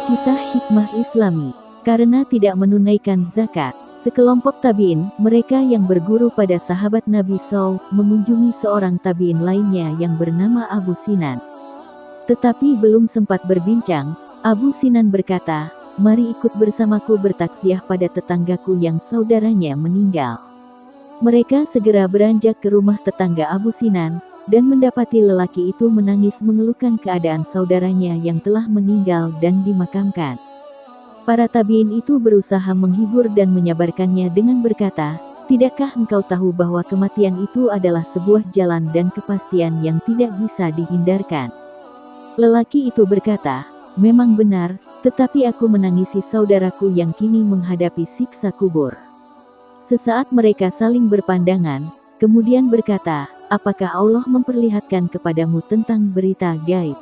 Kisah hikmah Islami. Karena tidak menunaikan zakat, sekelompok tabi'in, mereka yang berguru pada sahabat Nabi SAW, mengunjungi seorang tabi'in lainnya yang bernama Abu Sinan. Tetapi belum sempat berbincang, Abu Sinan berkata, "Mari ikut bersamaku bertaksiah pada tetanggaku yang saudaranya meninggal." Mereka segera beranjak ke rumah tetangga Abu Sinan, dan mendapati lelaki itu menangis mengeluhkan keadaan saudaranya yang telah meninggal dan dimakamkan. Para tabi'in itu berusaha menghibur dan menyabarkannya dengan berkata, "Tidakkah engkau tahu bahwa kematian itu adalah sebuah jalan dan kepastian yang tidak bisa dihindarkan?" Lelaki itu berkata, "Memang benar, tetapi aku menangisi saudaraku yang kini menghadapi siksa kubur." Sesaat mereka saling berpandangan, kemudian berkata, "Apakah Allah memperlihatkan kepadamu tentang berita gaib?"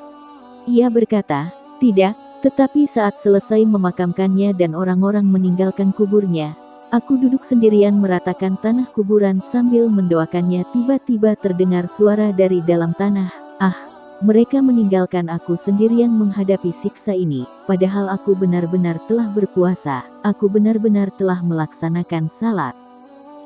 Ia berkata, "Tidak, tetapi saat selesai memakamkannya dan orang-orang meninggalkan kuburnya, aku duduk sendirian meratakan tanah kuburan sambil mendoakannya. Tiba-tiba terdengar suara dari dalam tanah, 'Ah, mereka meninggalkan aku sendirian menghadapi siksa ini, padahal aku benar-benar telah berpuasa, aku benar-benar telah melaksanakan salat.'"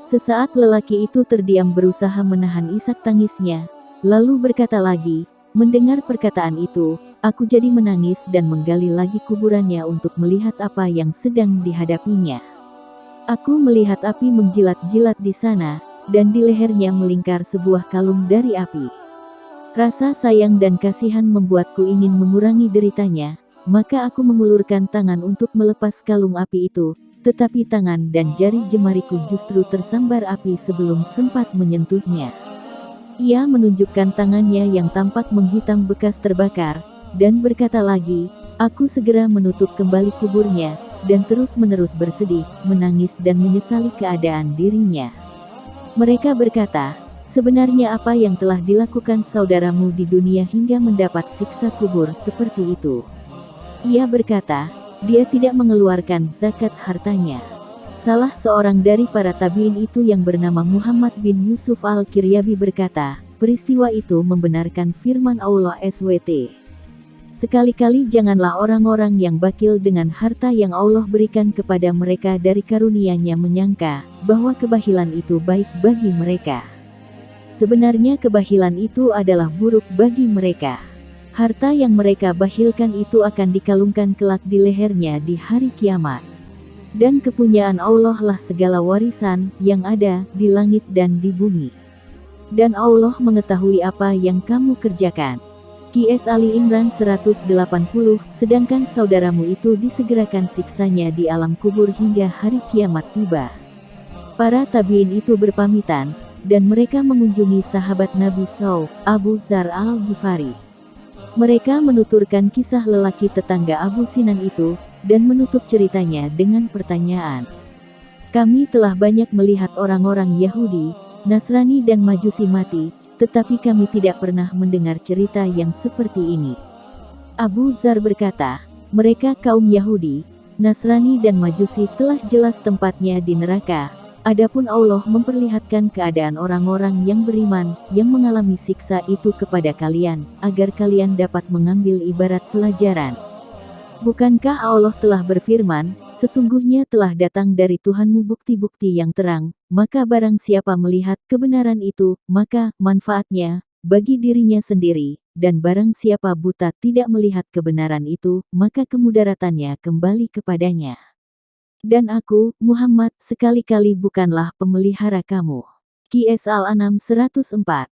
Sesaat lelaki itu terdiam berusaha menahan isak tangisnya, lalu berkata lagi, "Mendengar perkataan itu, aku jadi menangis dan menggali lagi kuburannya untuk melihat apa yang sedang dihadapinya. Aku melihat api menjilat-jilat di sana, dan di lehernya melingkar sebuah kalung dari api. Rasa sayang dan kasihan membuatku ingin mengurangi deritanya, maka aku mengulurkan tangan untuk melepas kalung api itu, tetapi tangan dan jari jemariku justru tersambar api sebelum sempat menyentuhnya." Ia menunjukkan tangannya yang tampak menghitam bekas terbakar, dan berkata lagi, "Aku segera menutup kembali kuburnya, dan terus-menerus bersedih, menangis dan menyesali keadaan dirinya." Mereka berkata, "Sebenarnya apa yang telah dilakukan saudaramu di dunia hingga mendapat siksa kubur seperti itu?" Ia berkata, "Dia tidak mengeluarkan zakat hartanya." Salah seorang dari para tabi'in itu yang bernama Muhammad bin Yusuf al-Kiryabi berkata, "Peristiwa itu membenarkan firman Allah SWT. Sekali-kali janganlah orang-orang yang bakil dengan harta yang Allah berikan kepada mereka dari karunia-Nya menyangka bahwa kebahilan itu baik bagi mereka. Sebenarnya kebahilan itu adalah buruk bagi mereka. Harta yang mereka bakhilkan itu akan dikalungkan kelak di lehernya di hari kiamat. Dan kepunyaan Allah lah segala warisan yang ada di langit dan di bumi. Dan Allah mengetahui apa yang kamu kerjakan." Qs Ali Imran 180. Sedangkan saudaramu itu disegerakan siksanya di alam kubur hingga hari kiamat tiba. Para tabi'in itu berpamitan, dan mereka mengunjungi sahabat Nabi SAW, Abu Dzar al-Ghifari. Mereka menuturkan kisah lelaki tetangga Abu Sinan itu, dan menutup ceritanya dengan pertanyaan, "Kami telah banyak melihat orang-orang Yahudi, Nasrani dan Majusi mati, tetapi kami tidak pernah mendengar cerita yang seperti ini." Abu Dzar berkata, "Mereka kaum Yahudi, Nasrani dan Majusi telah jelas tempatnya di neraka. Adapun Allah memperlihatkan keadaan orang-orang yang beriman, yang mengalami siksa itu kepada kalian, agar kalian dapat mengambil ibarat pelajaran. Bukankah Allah telah berfirman, 'Sesungguhnya telah datang dari Tuhanmu bukti-bukti yang terang, maka barang siapa melihat kebenaran itu, maka manfaatnya bagi dirinya sendiri, dan barang siapa buta tidak melihat kebenaran itu, maka kemudaratannya kembali kepadanya. Dan aku, Muhammad, sekali-kali bukanlah pemelihara kamu.'" Qs Al-An'am 104.